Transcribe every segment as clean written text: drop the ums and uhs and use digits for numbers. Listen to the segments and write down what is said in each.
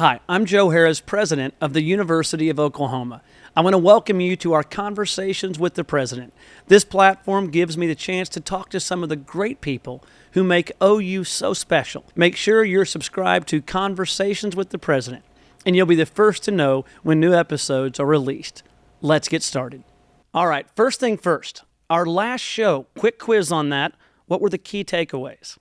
Hi, I'm Joe Harroz, president of the University of Oklahoma. I want to welcome you to our Conversations with the President. This platform gives me the chance to talk to some of the great people who make OU so special. Make sure you're subscribed to Conversations with the President, and you'll be the first to know when new episodes are released. Let's get started. All right, first thing first, our last show, quick quiz on that. What were the key takeaways?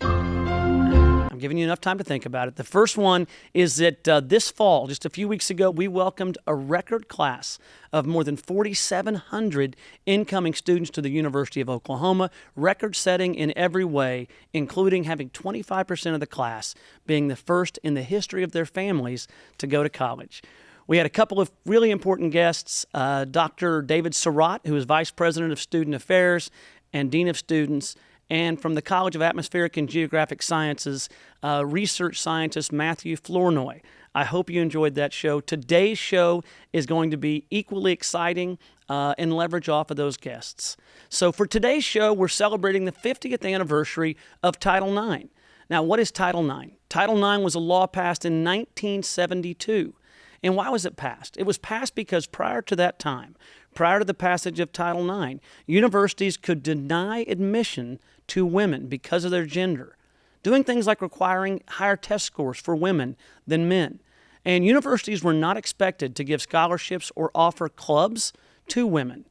I'm giving you enough time to think about it. The first one is that this fall, just a few weeks ago, we welcomed a record class of more than 4,700 incoming students to the University of Oklahoma, record-setting in every way, including having 25% of the class being the first in the history of their families to go to college. We had a couple of really important guests, Dr. David Surratt, who is Vice President of Student Affairs and Dean of Students, and from the College of Atmospheric and Geographic Sciences, research scientist Matthew Flournoy. I hope you enjoyed that show. Today's show is going to be equally exciting and leverage off of those guests. So for today's show, we're celebrating the 50th anniversary of Title IX. Now, what is Title IX? Title IX was a law passed in 1972. And why was it passed? It was passed because prior to that time, prior to the passage of Title IX, universities could deny admission to women because of their gender, doing things like requiring higher test scores for women than men. And universities were not expected to give scholarships or offer clubs to women.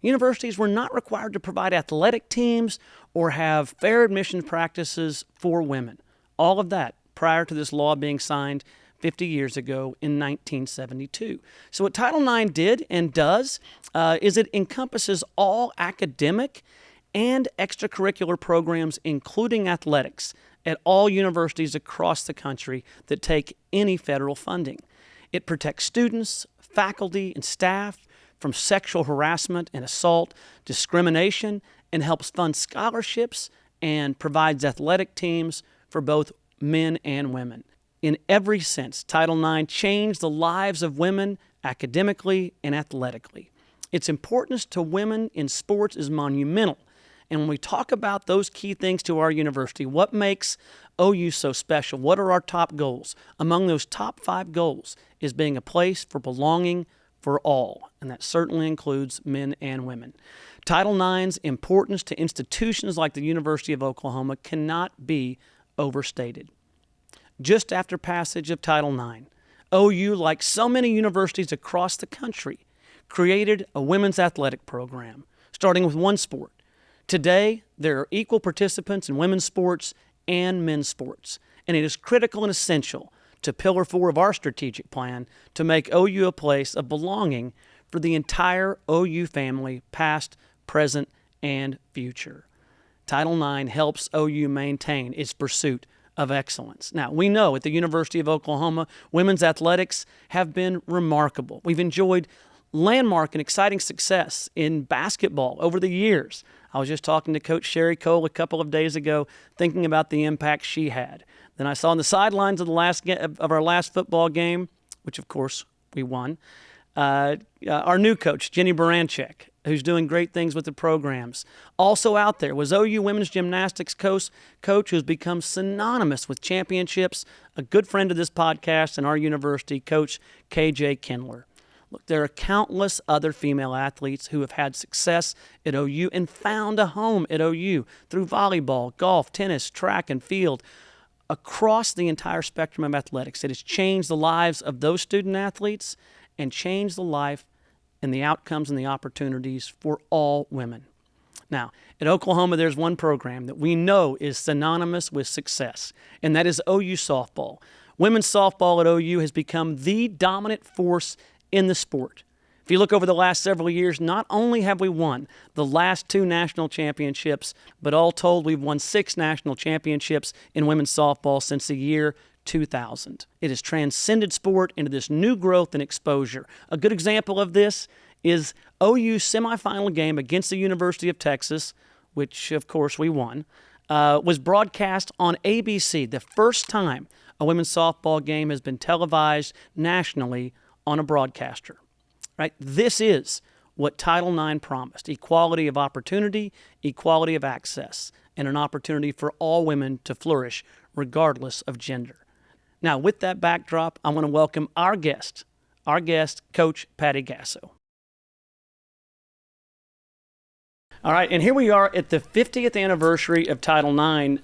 Universities were not required to provide athletic teams or have fair admission practices for women. All of that prior to this law being signed 50 years ago in 1972. So what Title IX did and does is it encompasses all academic and extracurricular programs, including athletics, at all universities across the country that take any federal funding. It protects students, faculty, and staff from sexual harassment and assault, discrimination, and helps fund scholarships and provides athletic teams for both men and women. In every sense, Title IX changed the lives of women academically and athletically. Its importance to women in sports is monumental. And when we talk about those key things to our university, what makes OU so special? What are our top goals? Among those top 5 goals is being a place for belonging for all, and that certainly includes men and women. Title IX's importance to institutions like the University of Oklahoma cannot be overstated. Just after passage of Title IX, OU, like so many universities across the country, created a women's athletic program, starting with one sport. Today, there are equal participants in women's sports and men's sports, and it is critical and essential to Pillar 4 of our strategic plan to make OU a place of belonging for the entire OU family, past, present, and future. Title IX helps OU maintain its pursuit of excellence. Now, we know at the University of Oklahoma, women's athletics have been remarkable. We've enjoyed landmark and exciting success in basketball over the years. I was just talking to Coach Sherry Cole a couple of days ago, thinking about the impact she had. Then I saw on the sidelines of our last football game, which of course we won, our new coach, Jenny Baranchek, who's doing great things with the programs. Also out there was OU women's gymnastics coach who's become synonymous with championships, a good friend of this podcast and our university, Coach KJ Kindler. Look, there are countless other female athletes who have had success at OU and found a home at OU through volleyball, golf, tennis, track, and field. Across the entire spectrum of athletics, it has changed the lives of those student athletes and changed the life and the outcomes and the opportunities for all women. Now, at Oklahoma, there's one program that we know is synonymous with success, and that is OU softball. Women's softball at OU has become the dominant force in the sport. If you look over the last several years, not only have we won the last 2 national championships, but all told, we've won 6 national championships in women's softball since the year 2000. It has transcended sport into this new growth and exposure. A good example of this is OU's semifinal game against the University of Texas, which of course we won, was broadcast on ABC, the first time a women's softball game has been televised nationally on a broadcaster. Right? This is what Title IX promised: equality of opportunity, equality of access, and an opportunity for all women to flourish regardless of gender. Now, with that backdrop, I want to welcome our guest, Coach Patty Gasso. All right, and here we are at the 50th anniversary of Title IX.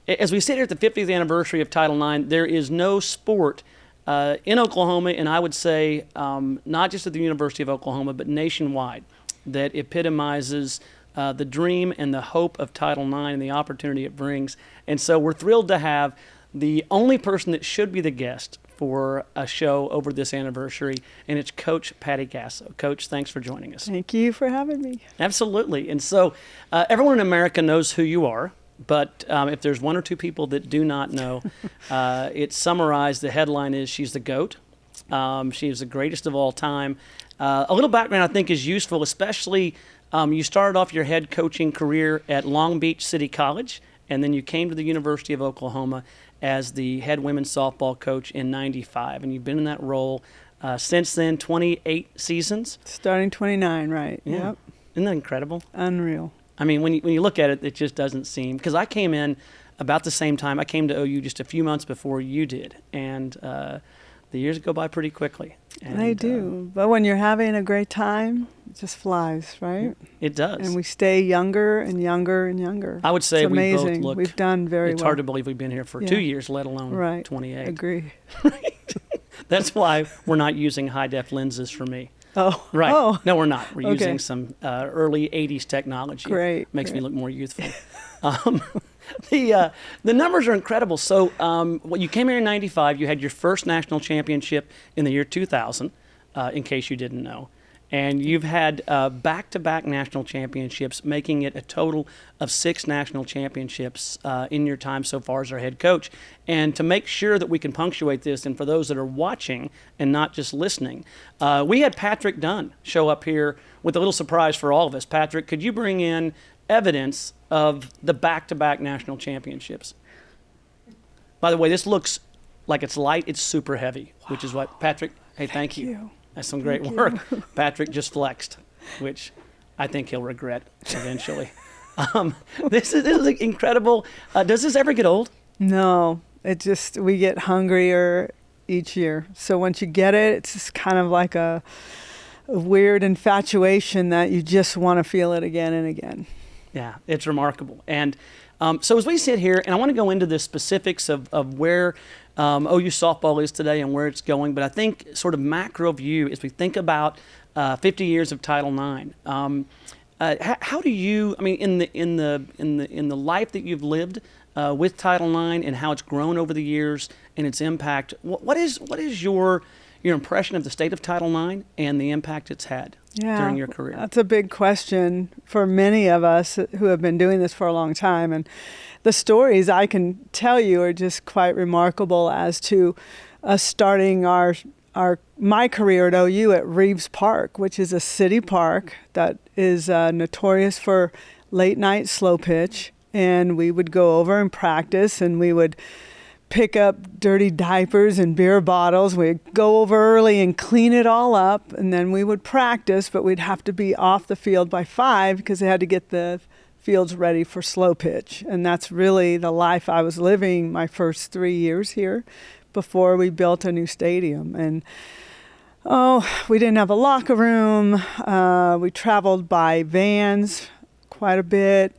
As we sit here at the 50th anniversary of Title IX, there is no sport in Oklahoma, and I would say not just at the University of Oklahoma, but nationwide, that epitomizes the dream and the hope of Title IX and the opportunity it brings. And so we're thrilled to have the only person that should be the guest for a show over this anniversary, and it's Coach Patty Gasso. Coach, thanks for joining us. Thank you for having me. Absolutely. And so everyone in America knows who you are, but if there's one or two people that do not know, it's summarized. The headline is she's the GOAT. She is the greatest of all time. A little background I think is useful, especially you started off your head coaching career at Long Beach City College, and then you came to the University of Oklahoma as the head women's softball coach in '95, and you've been in that role since then, 28 seasons. Starting 29, right? Yeah. Yep. Isn't that incredible? Unreal. I mean, when you look at it, it just doesn't seem, because I came in about the same time. I came to OU just a few months before you did, and the years go by pretty quickly. And, they do. But when you're having a great time, it just flies, right? It does. And we stay younger and younger and younger. I would say it's we amazing. both look. We've done very well. It's hard to believe we've been here for 2 years, let alone 28. Agree. Right. That's why we're not using high-def lenses for me. Oh. Right. Oh. No, we're not. We're Okay. using some early 80s technology. Great. Makes me look more youthful. The numbers are incredible. So when you came here in '95, you had your first national championship in the year 2000, in case you didn't know. And you've had back-to-back national championships, making it a total of 6 national championships in your time so far as our head coach. And to make sure that we can punctuate this, and for those that are watching and not just listening, we had Patrick Dunn show up here with a little surprise for all of us. Patrick, could you bring in evidence of the back-to-back national championships? By the way, this looks like it's light. It's super heavy, which is what Patrick. Hey, thank you. That's some great work. Patrick just flexed, which I think he'll regret eventually. This is incredible. Does this ever get old? No, we get hungrier each year. So once you get it, it's just kind of like a weird infatuation that you just want to feel it again and again. Yeah, it's remarkable. And so as we sit here, and I want to go into the specifics of where OU softball is today and where it's going, but I think sort of macro view as we think about 50 years of Title IX. How do you? I mean, in the life that you've lived with Title IX and how it's grown over the years and its impact, what is your impression of the state of Title IX and the impact it's had during your career? That's a big question for many of us who have been doing this for a long time. And the stories I can tell you are just quite remarkable as to us starting my career at OU at Reeves Park, which is a city park that is notorious for late night slow pitch. And we would go over and practice, and we would pick up dirty diapers and beer bottles. We'd go over early and clean it all up, and then we would practice, but we'd have to be off the field by 5 because they had to get the fields ready for slow pitch. And that's really the life I was living my first 3 years here before we built a new stadium. And we didn't have a locker room. We traveled by vans quite a bit.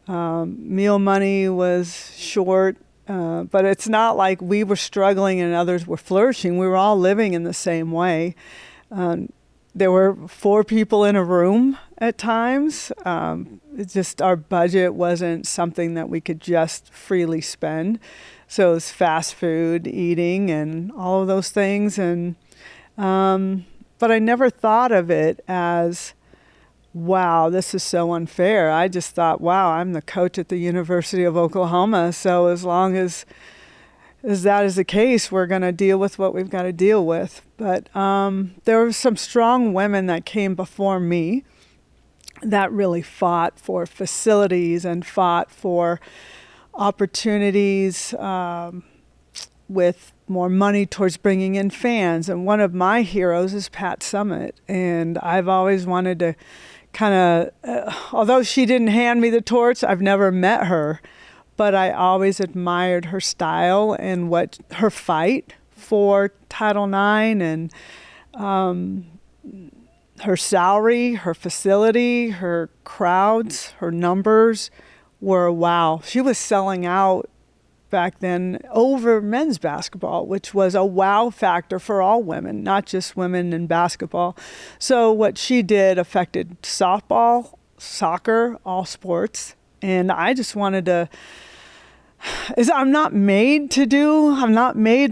Meal money was short. But it's not like we were struggling and others were flourishing. We were all living in the same way. There were 4 people in a room at times. It's just our budget wasn't something that we could just freely spend. So it was fast food, eating, and all of those things. And but I never thought of it as, wow, this is so unfair. I just thought, wow, I'm the coach at the University of Oklahoma, so as long as that is the case, we're going to deal with what we've got to deal with. But there were some strong women that came before me that really fought for facilities and fought for opportunities with more money towards bringing in fans. And one of my heroes is Pat Summit, and I've always wanted to kind of, although she didn't hand me the torch, I've never met her, but I always admired her style and what her fight for Title IX, and her salary, her facility, her crowds, her numbers were wow. She was selling out back then over men's basketball, which was a wow factor for all women, not just women in basketball. So what she did affected softball, soccer, all sports. And I just wanted to, I'm not made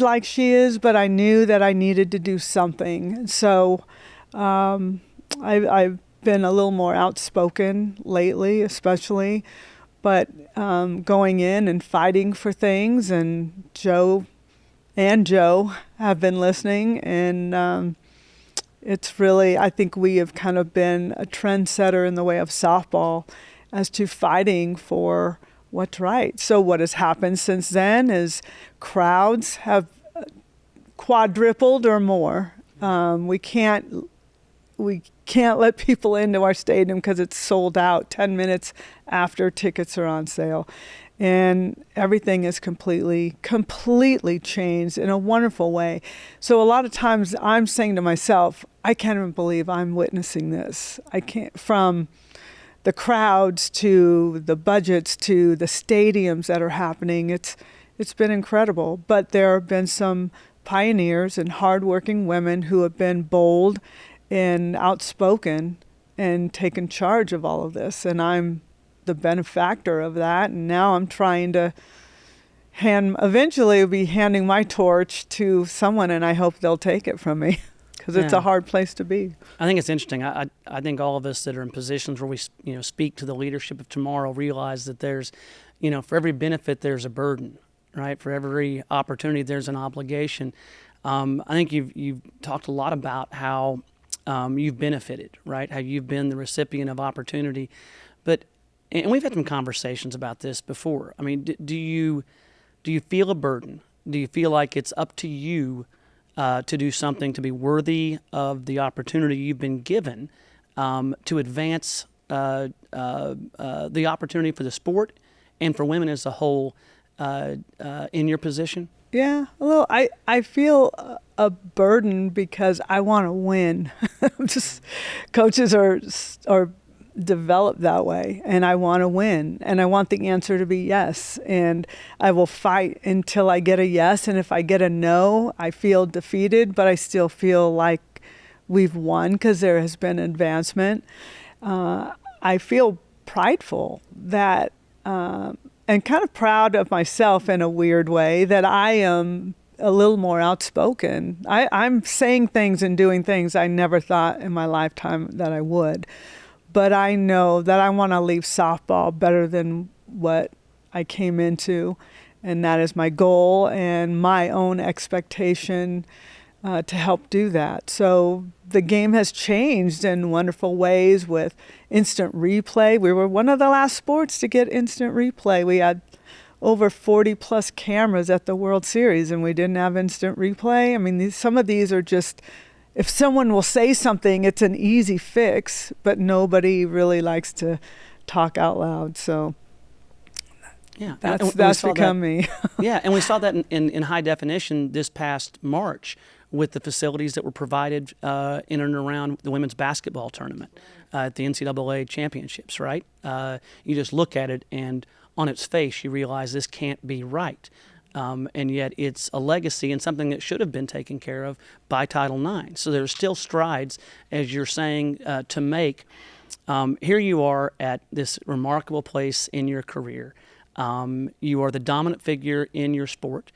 like she is, but I knew that I needed to do something. So I've been a little more outspoken lately, especially, but going in and fighting for things, and Joe have been listening, and it's really, I think we have kind of been a trendsetter in the way of softball as to fighting for what's right. So what has happened since then is crowds have quadrupled or more. We can't let people into our stadium because it's sold out 10 minutes after tickets are on sale. And everything is completely changed in a wonderful way. So a lot of times I'm saying to myself, I can't even believe I'm witnessing this. I can't, from the crowds to the budgets to the stadiums that are happening. It's been incredible. But there have been some pioneers and hardworking women who have been bold and outspoken and taken charge of all of this. And I'm the benefactor of that. And now I'm trying to eventually be handing my torch to someone, and I hope they'll take it from me, because it's a hard place to be. I think it's interesting. I think all of us that are in positions where we speak to the leadership of tomorrow realize that there's, for every benefit there's a burden, right? For every opportunity there's an obligation. I think you've talked a lot about how you've benefited, right? How you've been the recipient of opportunity, and we've had some conversations about this before. I mean, do you feel a burden? Do you feel like it's up to you to do something to be worthy of the opportunity you've been given to advance the opportunity for the sport and for women as a whole in your position? Yeah, well, I feel a burden because I want to win. Coaches are developed that way, and I want to win, and I want the answer to be yes, and I will fight until I get a yes, and if I get a no, I feel defeated, but I still feel like we've won because there has been advancement. I feel prideful that and kind of proud of myself in a weird way that I am a little more outspoken. I'm saying things and doing things I never thought in my lifetime that I would. But I know that I want to leave softball better than what I came into. And that is my goal and my own expectation to help do that. So the game has changed in wonderful ways with instant replay. We were one of the last sports to get instant replay. We had over 40 plus cameras at the World Series, and we didn't have instant replay. I mean, some of these are just, if someone will say something, it's an easy fix, but nobody really likes to talk out loud. So yeah, that's become me. Yeah, and we saw that in high definition this past March with the facilities that were provided in and around the women's basketball tournament at the NCAA championships, right? You just look at it, and on its face, you realize this can't be right. And yet it's a legacy and something that should have been taken care of by Title IX. So there's still strides, as you're saying, to make. Here you are at this remarkable place in your career. You are the dominant figure in your sport.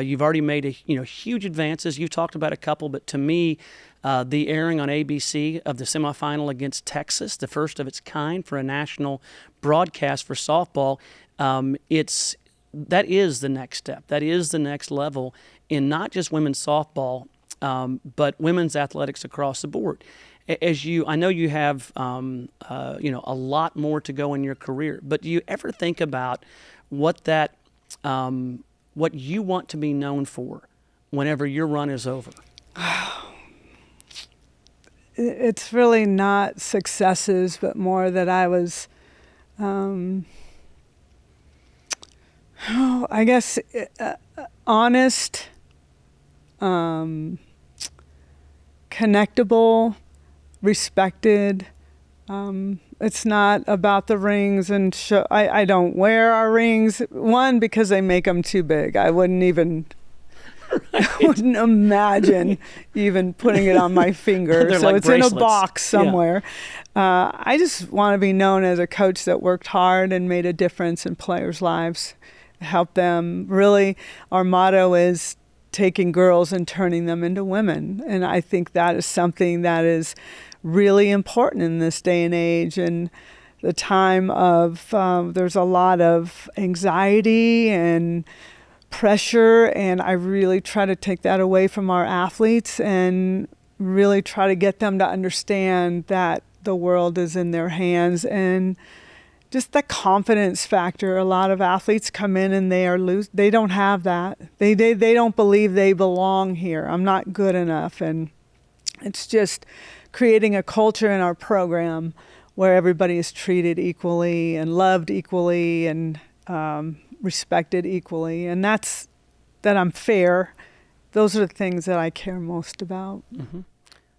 You've already made huge advances. You talked about a couple, but to me, the airing on ABC of the semifinal against Texas, the first of its kind for a national broadcast for softball, that is the next step. That is the next level in not just women's softball, but women's athletics across the board. I know you have, a lot more to go in your career. But do you ever think about what you want to be known for whenever your run is over? It's really not successes, but more that I was Oh, I guess honest, connectable, respected. It's not about the rings and show. I don't wear our rings. One, because they make them too big. I wouldn't even. I wouldn't imagine even putting it on my finger. They're So like it's bracelets. in a box somewhere. I just want to be known as a coach that worked hard and made a difference in players' lives, help them. Really, our motto is taking girls and turning them into women. And I think that is something that is really important in this day and age. And the time of, there's a lot of anxiety and pressure, and I really try to take that away from our athletes and really try to get them to understand that the world is in their hands. And just the confidence factor. A lot of athletes come in and they don't have that. They don't believe they belong here. I'm not good enough. And it's just creating a culture in our program where everybody is treated equally and loved equally and respected equally, and that I'm fair. Those are the things that I care most about. Mm-hmm.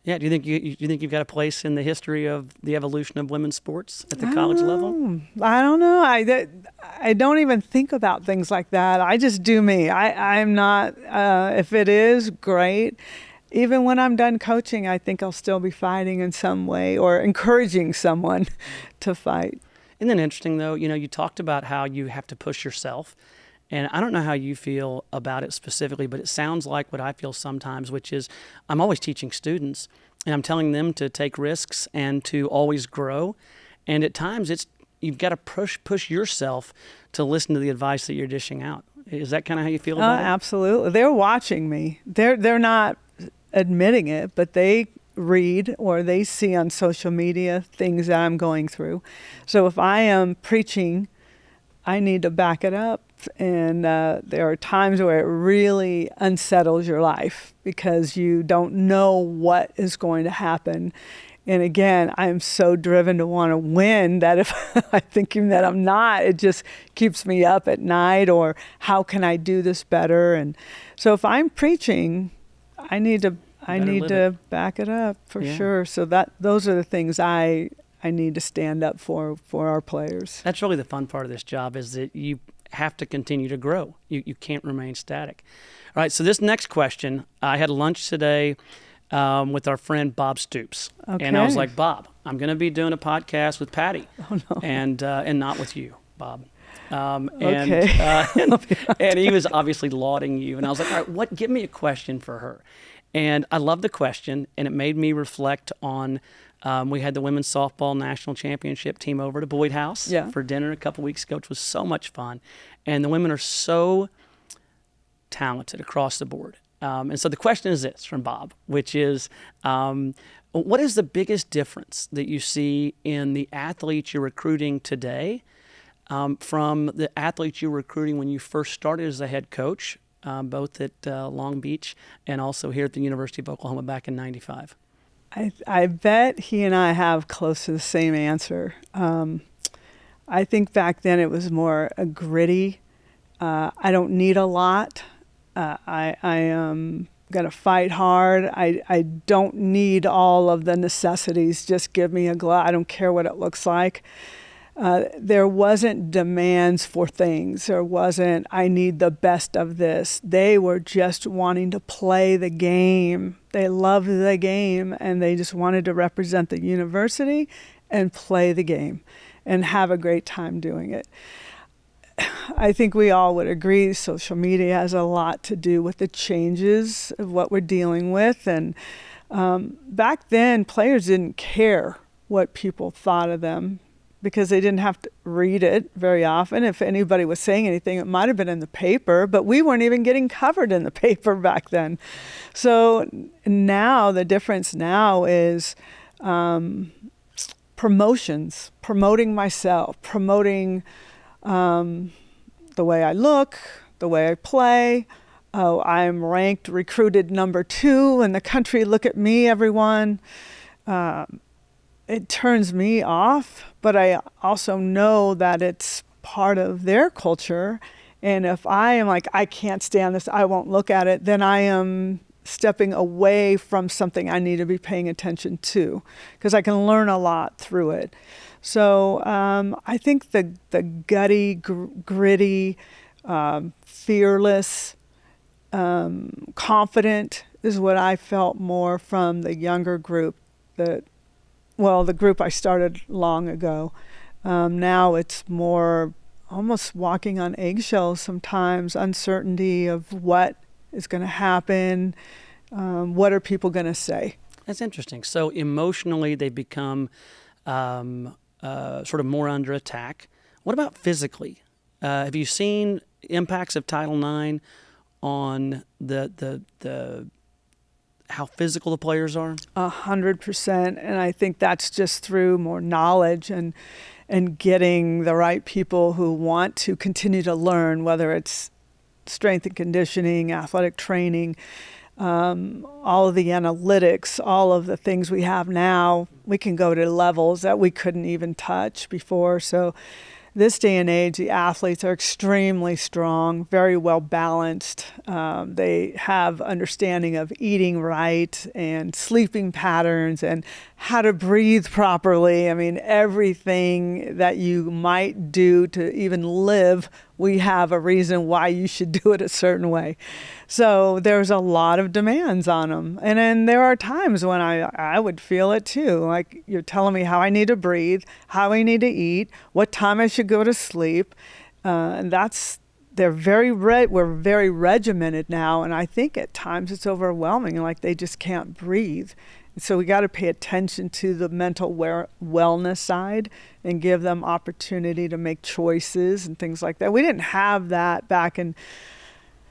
Yeah. Do you think you've got a place in the history of the evolution of women's sports at the college level? I don't know. I don't even think about things like that. I just do me. I'm not. If it is, great. Even when I'm done coaching, I think I'll still be fighting in some way or encouraging someone to fight. Isn't that interesting, though? You talked about how you have to push yourself. And I don't know how you feel about it specifically, but it sounds like what I feel sometimes, which is I'm always teaching students, and I'm telling them to take risks and to always grow. And at times, you've got to push yourself to listen to the advice that you're dishing out. Is that kind of how you feel about it? Absolutely. They're watching me. They're not admitting it, but they read or they see on social media things that I'm going through. So if I am preaching, I need to back it up. And there are times where it really unsettles your life because you don't know what is going to happen. And again, I'm so driven to want to win that if I'm thinking that I'm not, it just keeps me up at night, or how can I do this better? And so if I'm preaching, I need to back it up for sure. So those are the things I need to stand up for our players. That's really the fun part of this job, is that you have to continue to grow. You can't remain static. All right, so this next question, I had lunch today with our friend Bob Stoops. Okay. And I was like, Bob, I'm going to be doing a podcast with Patty. Oh, no. And not with you, Bob. Okay. And he was obviously lauding you. And I was like, all right, give me a question for her. And I love the question, and it made me reflect on, we had the women's softball national championship team over to Boyd House for dinner a couple weeks ago, which was so much fun. And the women are so talented across the board. And so the question is this from Bob, which is, what is the biggest difference that you see in the athletes you're recruiting today from the athletes you were recruiting when you first started as a head coach, both at Long Beach and also here at the University of Oklahoma back in '95? I bet he and I have close to the same answer. I think back then it was more a gritty. I don't need a lot. I am going to fight hard. I don't need all of the necessities. Just give me a glove. I don't care what it looks like. There wasn't demands for things. There wasn't, I need the best of this. They were just wanting to play the game. They loved the game, and they just wanted to represent the university and play the game and have a great time doing it. I think we all would agree social media has a lot to do with the changes of what we're dealing with. And back then, players didn't care what people thought of them because they didn't have to read it very often. If anybody was saying anything, it might have been in the paper, but we weren't even getting covered in the paper back then. So now, the difference now is promotions, promoting myself, promoting the way I look, the way I play. Oh, I'm ranked, recruited number 2 in the country. Look at me, everyone. It turns me off, but I also know that it's part of their culture, And if I am like, I can't stand this, I won't look at it, then I am stepping away from something I need to be paying attention to, because I can learn a lot through it. So I think the gutty, gritty, fearless, confident is what I felt more from the younger group. The group I started long ago. Now it's more almost walking on eggshells sometimes, uncertainty of what is going to happen, what are people going to say. That's interesting. So emotionally, they become sort of more under attack. What about physically? Have you seen impacts of Title IX on the how physical the players are? 100%, and I think that's just through more knowledge and getting the right people who want to continue to learn, whether it's strength and conditioning, athletic training, all of the analytics, all of the things we have now. We can go to levels that we couldn't even touch before. So this day and age, the athletes are extremely strong, very well balanced. They have understanding of eating right and sleeping patterns and how to breathe properly. I mean, everything that you might do to even live, we have a reason why you should do it a certain way. So there's a lot of demands on them. And then there are times when I would feel it too. Like, you're telling me how I need to breathe, how I need to eat, what time I should go to sleep. And we're very regimented now. And I think at times it's overwhelming, like they just can't breathe. So we got to pay attention to the mental wellness side and give them opportunity to make choices and things like that. We didn't have that back in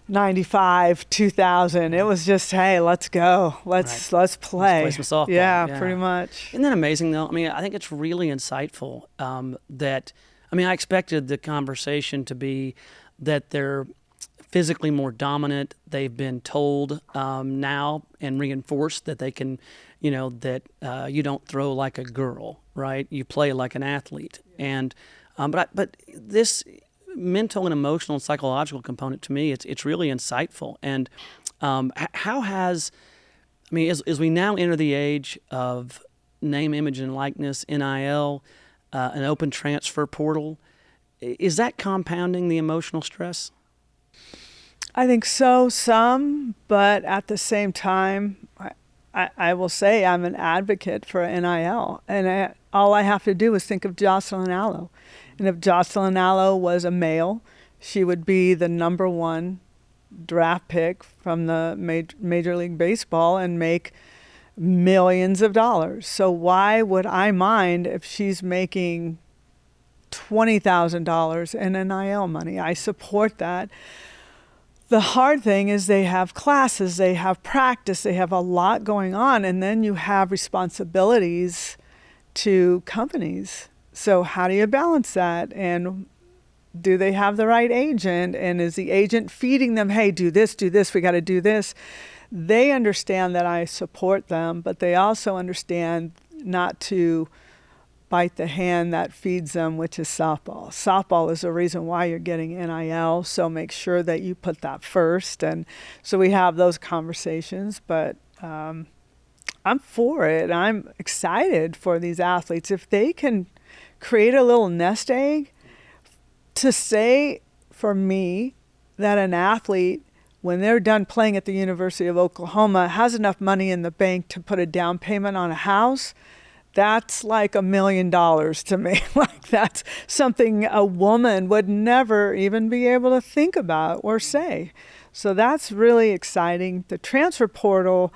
95, 2000. It was just, hey, let's go. Let's play. Let's play some softball. Yeah, pretty much. Isn't that amazing, though? I mean, I think it's really insightful I expected the conversation to be that they're physically more dominant. They've been told now and reinforced that they can, that you don't throw like a girl, right? You play like an athlete. And but this mental and emotional and psychological component, to me, it's really insightful. And how has, as we now enter the age of name, image, and likeness, NIL, an open transfer portal, is that compounding the emotional stress? I think so, some, but at the same time, I will say I'm an advocate for NIL. And all I have to do is think of Jocelyn Allo. And if Jocelyn Allo was a male, she would be the number one draft pick from the Major League Baseball and make millions of dollars. So why would I mind if she's making $20,000 in NIL money? I support that. The hard thing is they have classes, they have practice, they have a lot going on, and then you have responsibilities to companies. So how do you balance that? And do they have the right agent? And is the agent feeding them, hey, do this, we got to do this? They understand that I support them, but they also understand not to bite the hand that feeds them, which is softball. Softball is the reason why you're getting NIL, so make sure that you put that first. And so we have those conversations, but I'm for it. I'm excited for these athletes. If they can create a little nest egg to say, for me, that an athlete, when they're done playing at the University of Oklahoma, has enough money in the bank to put a down payment on a house, that's like $1 million to me. Like, that's something a woman would never even be able to think about or say. So that's really exciting. The transfer portal,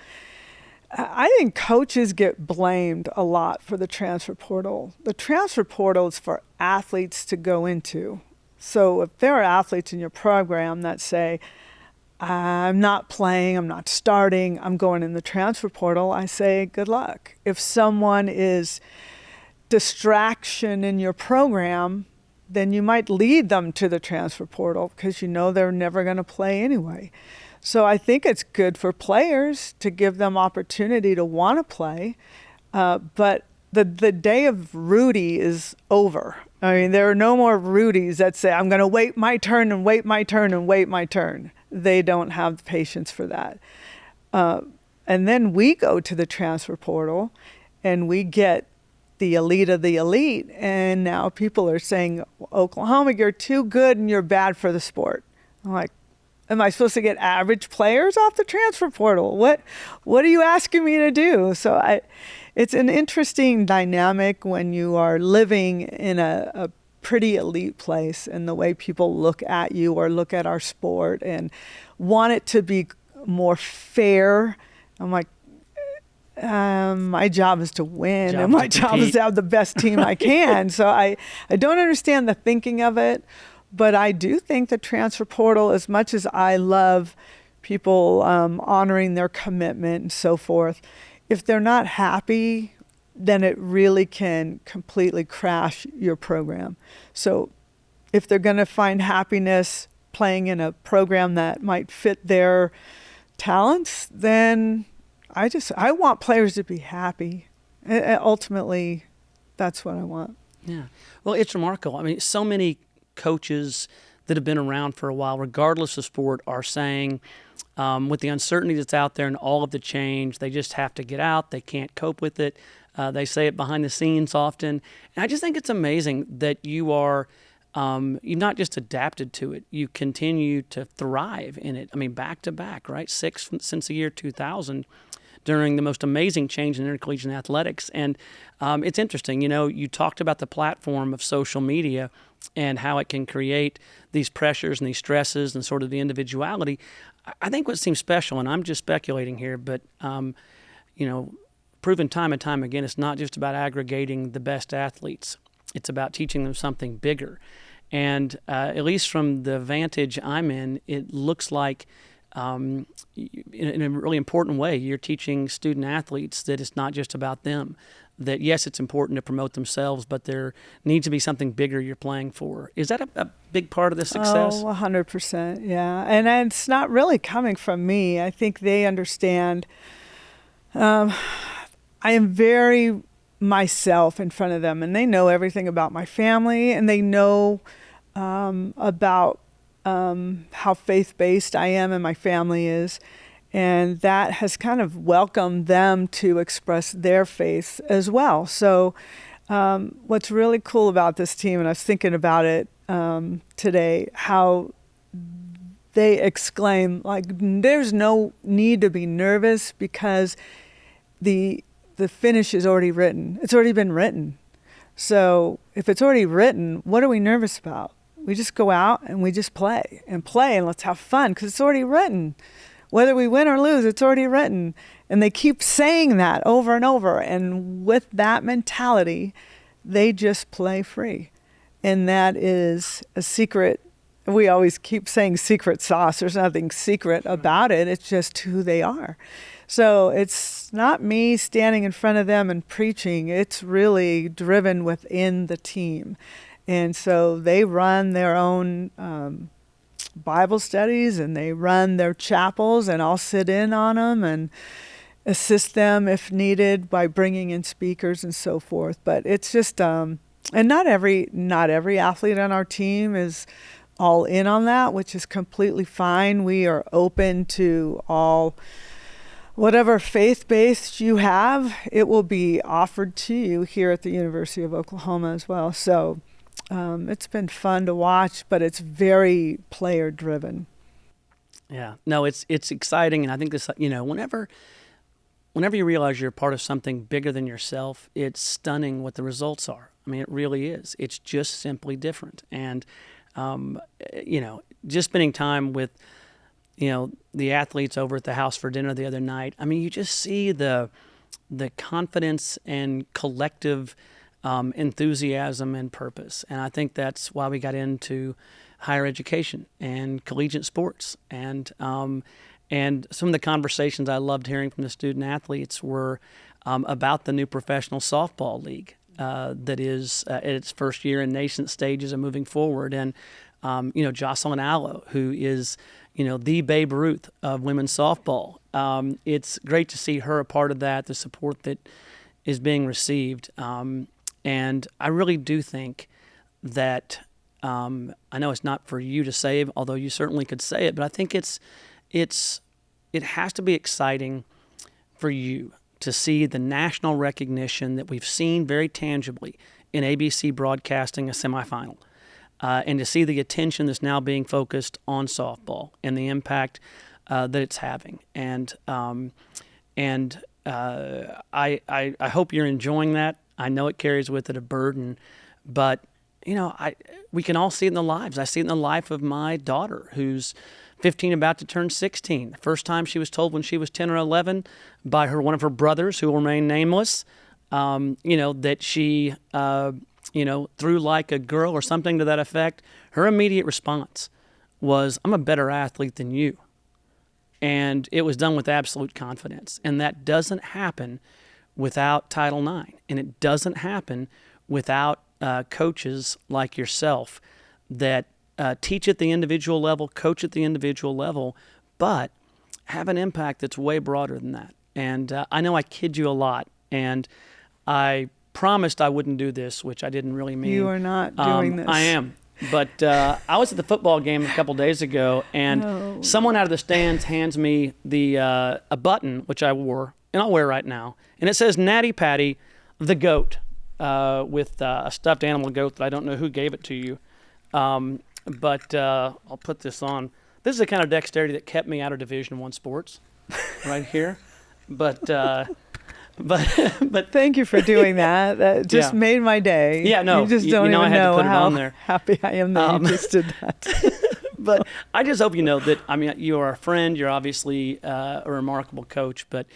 I think coaches get blamed a lot for the transfer portal. The transfer portal is for athletes to go into. So if there are athletes in your program that say, I'm not playing, I'm not starting, I'm going in the transfer portal, I say good luck. If someone is distraction in your program, then you might lead them to the transfer portal because you know they're never going to play anyway. So I think it's good for players to give them opportunity to want to play, but the day of Rudy is over I mean, there are no more Rudies that say, I'm going to wait my turn and wait my turn and wait my turn. They don't have the patience for that. And then we go to the transfer portal and we get the elite of the elite. And now people are saying, Oklahoma, you're too good and you're bad for the sport. I'm like, am I supposed to get average players off the transfer portal? What are you asking me to do? So it's an interesting dynamic when you are living in a pretty elite place and the way people look at you or look at our sport and want it to be more fair. I'm like, my job is to win and my job is to have the best team I can. So I don't understand the thinking of it, but I do think the transfer portal, as much as I love people honoring their commitment and so forth, if they're not happy, then it really can completely crash your program. So if they're going to find happiness playing in a program that might fit their talents, then I want players to be happy. Ultimately, that's what I want. Yeah. Well, it's remarkable. I mean, so many coaches that have been around for a while, regardless of sport, are saying with the uncertainty that's out there and all of the change, they just have to get out. They can't cope with it. They say it behind the scenes often. And I just think it's amazing that you are you've not just adapted to it, you continue to thrive in it. I mean, back to back, right? 6 since the year 2000 during the most amazing change in intercollegiate athletics. And it's interesting, you talked about the platform of social media and how it can create these pressures and these stresses and sort of the individuality. I think what seems special, and I'm just speculating here, but, proven time and time again, it's not just about aggregating the best athletes. It's about teaching them something bigger. And at least from the vantage I'm in, it looks like in a really important way, you're teaching student athletes that it's not just about them. That, yes, it's important to promote themselves, but there needs to be something bigger you're playing for. Is that a big part of the success? Oh, 100%, yeah. And it's not really coming from me. I think they understand. I am very myself in front of them, and they know everything about my family, and they know about how faith-based I am and my family is. And that has kind of welcomed them to express their faith as well. So what's really cool about this team, and I was thinking about it today, how they exclaim, like, there's no need to be nervous because the finish is already written. It's already been written. So if it's already written, what are we nervous about? We just go out and we just play and let's have fun because it's already written. Whether we win or lose, it's already written. And they keep saying that over and over. And with that mentality, they just play free. And that is a secret. We always keep saying secret sauce. There's nothing secret about it. It's just who they are. So it's not me standing in front of them and preaching. It's really driven within the team. And so they run their own Bible studies and they run their chapels, and I'll sit in on them and assist them if needed by bringing in speakers and so forth. But it's just, and not every athlete on our team is all in on that, which is completely fine. We are open to all, whatever faith-based you have, it will be offered to you here at the University of Oklahoma as well. So it's been fun to watch, but it's very player-driven. Yeah, no, it's exciting, and I think this, whenever you realize you're a part of something bigger than yourself, it's stunning what the results are. I mean, it really is. It's just simply different, and just spending time with, the athletes over at the house for dinner the other night. I mean, you just see the confidence and collective enthusiasm and purpose. And I think that's why we got into higher education and collegiate sports. And some of the conversations I loved hearing from the student athletes were about the new professional softball league that is at its first year in nascent stages and moving forward. And, Jocelyn Allo, who is, the Babe Ruth of women's softball. It's great to see her a part of that, the support that is being received. And I really do think that I know it's not for you to say, although you certainly could say it, but I think it has to be exciting for you to see the national recognition that we've seen very tangibly in ABC broadcasting a semifinal, and to see the attention that's now being focused on softball and the impact that it's having. And I hope you're enjoying that. I know it carries with it a burden, but we can all see it in the lives. I see it in the life of my daughter, who's 15, about to turn 16. The first time she was told when she was 10 or 11 by one of her brothers, who will remain nameless, that she, threw like a girl or something to that effect. Her immediate response was, "I'm a better athlete than you." And it was done with absolute confidence. And that doesn't happen without Title IX. And it doesn't happen without coaches like yourself that teach at the individual level, coach at the individual level, but have an impact that's way broader than that. And I know I kid you a lot, and I promised I wouldn't do this, which I didn't really mean. You are not doing this. I am. But I was at the football game a couple days ago, and someone out of the stands hands me a button, which I wore, and I'll wear right now, and it says Natty Patty, the GOAT, with a stuffed animal goat that I don't know who gave it to you. But I'll put this on. This is the kind of dexterity that kept me out of Division I sports, right here. But thank you for doing that. That just made my day. Yeah, no, you just don't even I had know to put it how on there. happy I am that you just did that. But I just hope you know that, you are a friend. You're obviously a remarkable coach, but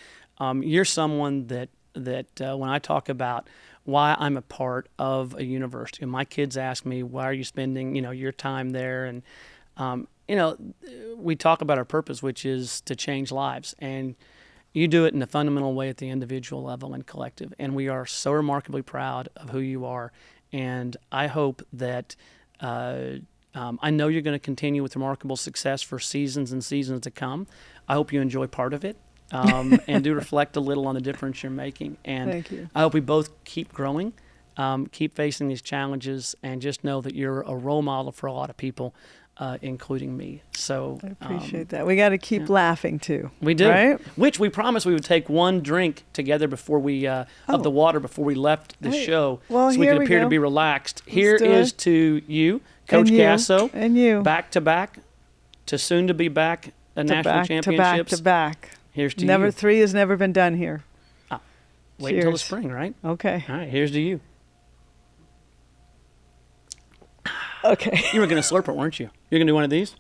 you're someone that when I talk about why I'm a part of a university, and my kids ask me, why are you spending, your time there? And, we talk about our purpose, which is to change lives. And you do it in a fundamental way at the individual level and collective. And we are so remarkably proud of who you are. And I hope that I know you're going to continue with remarkable success for seasons and seasons to come. I hope you enjoy part of it. And do reflect a little on the difference you're making. And thank you. I hope we both keep growing, keep facing these challenges, and just know that you're a role model for a lot of people, including me. So I appreciate that. We got to keep laughing too. We do, right? Which we promised we would take one drink together before we of the water before we left the show, well, so we could appear to be relaxed. Here is to you, Coach Gasso, and you, back to back, to soon to be back national championships. To back. Here's to you. Three has never been done here. Wait Cheers. until the spring, right? Okay. All right, here's to you. Okay. You were going to slurp it, weren't you? You're going to do one of these?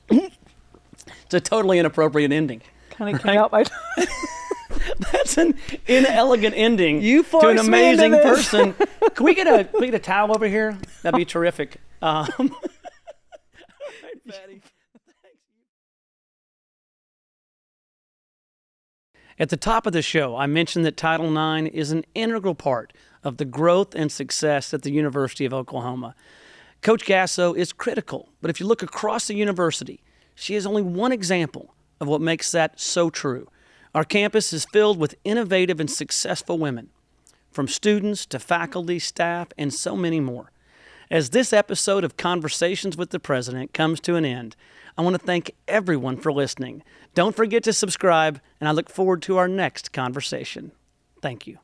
It's a totally inappropriate ending. Kind of came out my That's an inelegant ending you to an amazing me into this. person. Can we get a towel over here? That'd be terrific. All right, Patty. At the top of the show, I mentioned that Title IX is an integral part of the growth and success at the University of Oklahoma. Coach Gasso is critical, but if you look across the university, she is only one example of what makes that so true. Our campus is filled with innovative and successful women, from students to faculty, staff, and so many more. As this episode of Conversations with the President comes to an end, I want to thank everyone for listening. Don't forget to subscribe, and I look forward to our next conversation. Thank you.